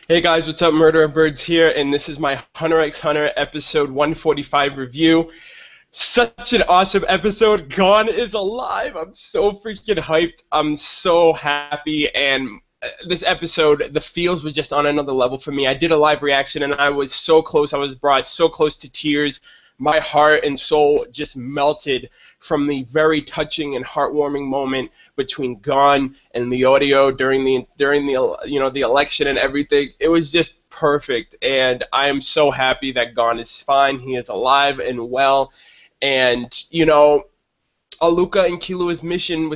Hey guys, what's up? MurderofBirds here, and this is my Hunter x Hunter episode 145 review. Such an awesome episode. Gon is alive. I'm so freaking hyped. I'm so happy, and this episode, the feels were just on another level for me. I did a live reaction, and I was so close. I was brought so close to tears. My heart and soul just melted from the very touching and heartwarming moment between Gon and LEORIO during the election and everything. It was just perfect, and I am so happy that Gon is fine. He is alive and well, and Alluka and Killua's mission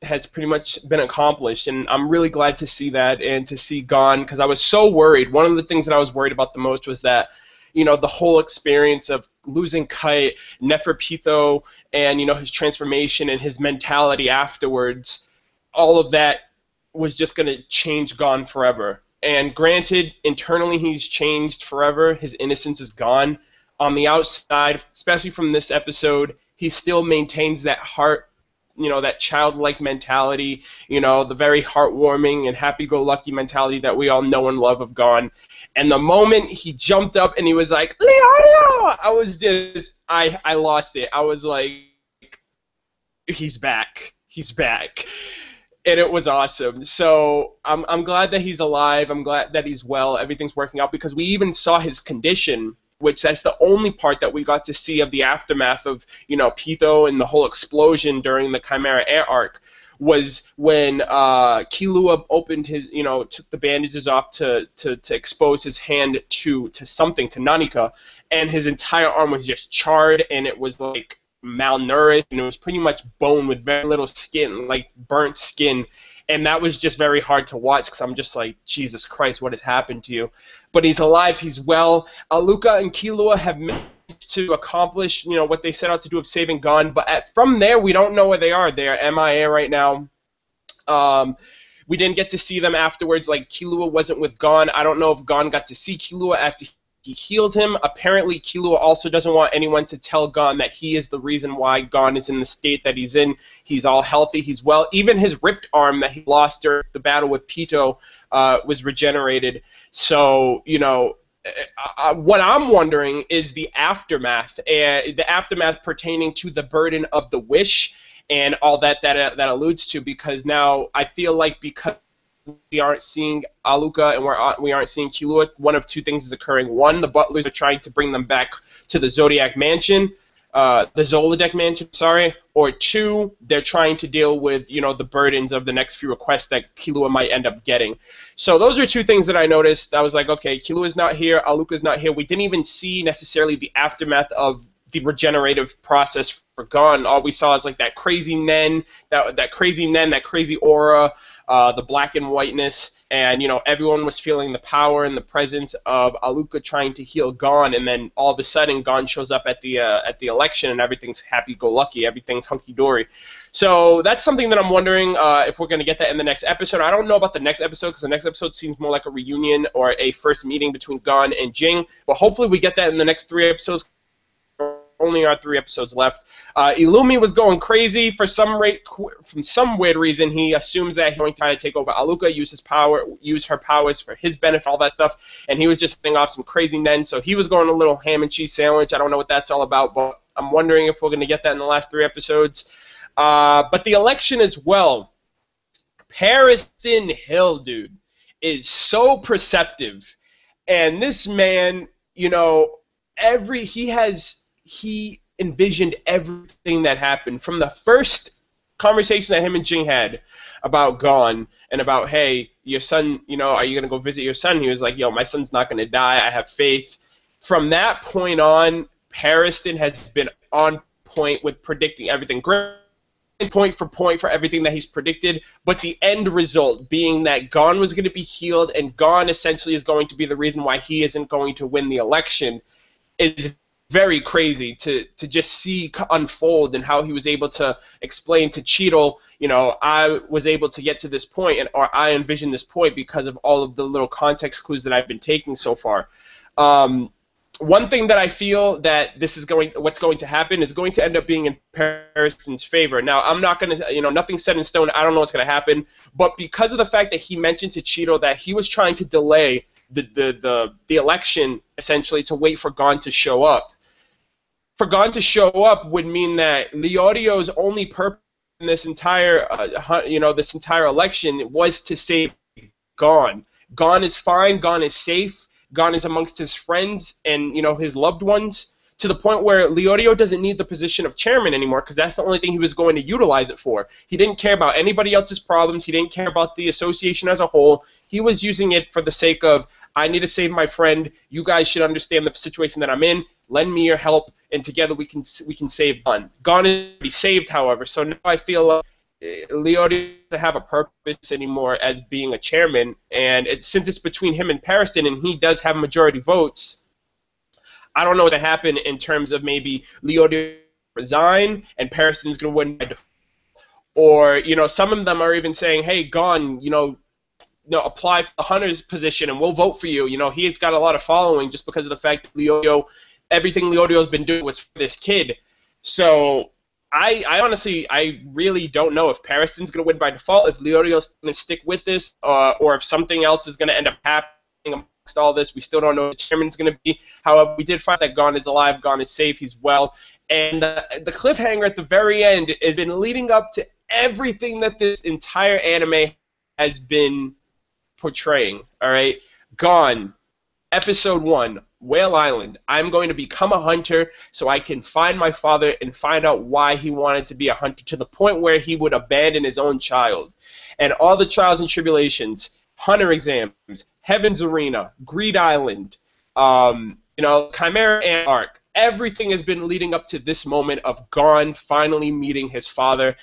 has pretty much been accomplished, and I'm really glad to see that and to see Gon, because I was so worried. One of the things that I was worried about the most was that the whole experience of losing Kite, Neferpito, and his transformation and his mentality afterwards, all of that was just going to change Gon forever. And granted, internally he's changed forever. His innocence is gone. On the outside, especially from this episode, he still maintains that that childlike mentality, the very heartwarming and happy-go-lucky mentality that we all know and love of Gon. And the moment he jumped up and he was like, "LEORIO!" I lost it. I was like, he's back. He's back. And it was awesome. So I'm glad that he's alive. I'm glad that he's well. Everything's working out, because we even saw his condition, which that's the only part that we got to see of the aftermath of, Pito and the whole explosion during the Chimera Ant arc, was when Killua opened his, took the bandages off to expose his hand to Nanika, and his entire arm was just charred, and it was like malnourished, and it was pretty much bone with very little skin, like burnt skin. And that was just very hard to watch, because I'm just like, Jesus Christ, what has happened to you? But he's alive, he's well. Alluka and Killua have managed to accomplish, what they set out to do of saving Gon. But from there, we don't know where they are. They are MIA right now. We didn't get to see them afterwards. Like, Killua wasn't with Gon. I don't know if Gon got to see Killua after he healed him. Apparently, Killua also doesn't want anyone to tell Gon that he is the reason why Gon is in the state that he's in. He's all healthy, he's well. Even his ripped arm that he lost during the battle with Pito was regenerated. So, what I'm wondering is the aftermath pertaining to the burden of the wish and all that alludes to, because now I feel like, because we aren't seeing Alluka and we aren't seeing Killua, one of two things is occurring. One, the butlers are trying to bring them back to the Zodiac Mansion, the Zolodec Mansion, sorry. Or two, they're trying to deal with, the burdens of the next few requests that Killua might end up getting. So those are two things that I noticed. I was like, okay, Killua's not here, Alluka's not here. We didn't even see necessarily the aftermath of the regenerative process for Gon. All we saw is like that crazy Nen, that crazy aura, the black and whiteness, and everyone was feeling the power and the presence of Alluka trying to heal Gon, and then all of a sudden Gon shows up at the election, and everything's happy-go-lucky, everything's hunky-dory. So that's something that I'm wondering if we're going to get that in the next episode. I don't know about the next episode, because the next episode seems more like a reunion or a first meeting between Gon and Jing, but hopefully we get that in the next 3 episodes. Only are 3 episodes left. Illumi was going crazy for some weird reason. He assumes that he's going to try to take over Alluka, use her powers for his benefit, all that stuff, and he was just thinking off some crazy Nen. So he was going a little ham and cheese sandwich. I don't know what that's all about, but I'm wondering if we're going to get that in the last 3 episodes. But the election as well. Pariston Hill, dude, is so perceptive, and this man, he envisioned everything that happened from the first conversation that him and Jing had about Gon and about, hey, your son, are you going to go visit your son? He was like, yo, my son's not going to die. I have faith. From that point on, Pariston has been on point with predicting everything. Point for everything that he's predicted, but the end result being that Gon was going to be healed, and Gon essentially is going to be the reason why he isn't going to win the election, is very crazy to just see unfold, and how he was able to explain to Cheetle, I was able to get to this point, or I envisioned this point because of all of the little context clues that I've been taking so far. One thing that I feel that what's going to happen is going to end up being in Pariston's favor. Now, I'm not going to, nothing's set in stone. I don't know what's going to happen, but because of the fact that he mentioned to Cheetle that he was trying to delay the election essentially to wait for Gon to show up. For Gon to show up would mean that LEORIO's only purpose in this entire this entire election was to save Gon. Gon is fine. Gon is safe. Gon is amongst his friends and his loved ones, to the point where LEORIO doesn't need the position of chairman anymore, because that's the only thing he was going to utilize it for. He didn't care about anybody else's problems. He didn't care about the association as a whole. He was using it for the sake of, I need to save my friend. You guys should understand the situation that I'm in. Lend me your help, and together we can save Gon. Gon is to be saved, however, so now I feel like LEORIO doesn't have a purpose anymore as being a chairman, and since it's between him and Pariston, and he does have majority votes, I don't know what to happen in terms of maybe LEORIO resign and Pariston's going to win by default. Or, some of them are even saying, hey, Gon, apply for the Hunter's position and we'll vote for you. He's got a lot of following just because of the fact that everything LEORIO's been doing was for this kid. So I honestly, I really don't know if Pariston's going to win by default, if LEORIO's going to stick with this, or if something else is going to end up happening amongst all this. We still don't know what the chairman's going to be. However, we did find that Gon is alive, Gon is safe, he's well. And the cliffhanger at the very end has been leading up to everything that this entire anime has been portraying. All right, Gon, episode 1, Whale Island. I'm going to become a hunter so I can find my father and find out why he wanted to be a hunter, to the point where he would abandon his own child. And all the trials and tribulations, hunter exams, Heaven's Arena, Greed Island, Chimera Ant Arc. Everything has been leading up to this moment of Gon finally meeting his father.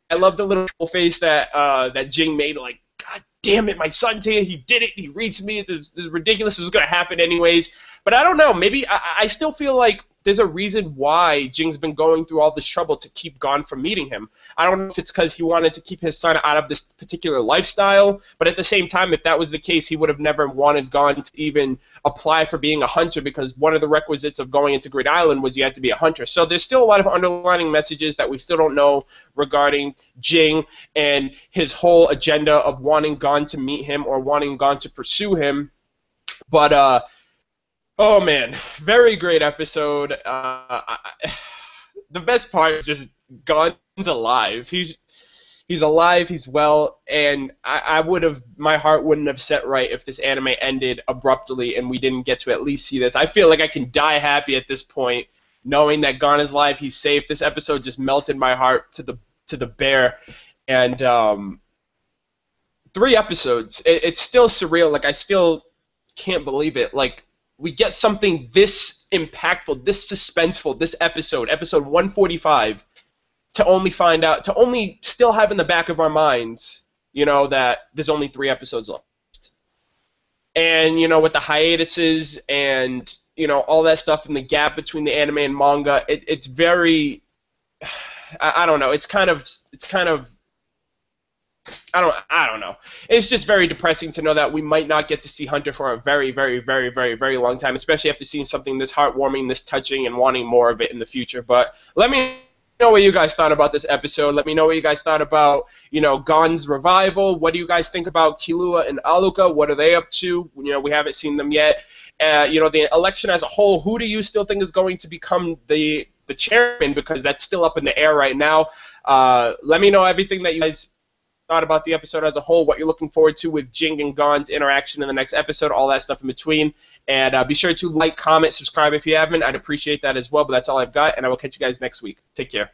I love the little face that that Jing made, like, God damn it, my son's here, he did it, he reached me, this is ridiculous, this is going to happen anyways. But I don't know, maybe I still feel like there's a reason why Jing's been going through all this trouble to keep Gon from meeting him. I don't know if it's because he wanted to keep his son out of this particular lifestyle, but at the same time, if that was the case, he would have never wanted Gon to even apply for being a hunter, because one of the requisites of going into Great Island was you had to be a hunter. So there's still a lot of underlining messages that we still don't know regarding Jing and his whole agenda of wanting Gon to meet him or wanting Gon to pursue him. But oh man, very great episode. The best part is just Gon's alive. He's alive, he's well, and my heart wouldn't have set right if this anime ended abruptly and we didn't get to at least see this. I feel like I can die happy at this point, knowing that Gon is alive, he's safe. This episode just melted my heart to the bare, and 3 episodes. It's still surreal. Like, I still can't believe it. Like, we get something this impactful, this suspenseful, this episode 145, to only still have in the back of our minds, that there's only 3 episodes left. And, with the hiatuses and, all that stuff in the gap between the anime and manga, it's very, I don't know, it's kind of I don't know. It's just very depressing to know that we might not get to see Hunter for a very, very, very, very, very long time, especially after seeing something this heartwarming, this touching, and wanting more of it in the future. But let me know what you guys thought about this episode. Let me know what you guys thought about, Gon's revival. What do you guys think about Killua and Alluka? What are they up to? We haven't seen them yet. The election as a whole, who do you still think is going to become the chairman? Because that's still up in the air right now. Let me know everything that you guys thought about the episode as a whole, what you're looking forward to with Jing and Gon's interaction in the next episode, all that stuff in between. And be sure to like, comment, subscribe if you haven't. I'd appreciate that as well, but that's all I've got, and I will catch you guys next week. Take care.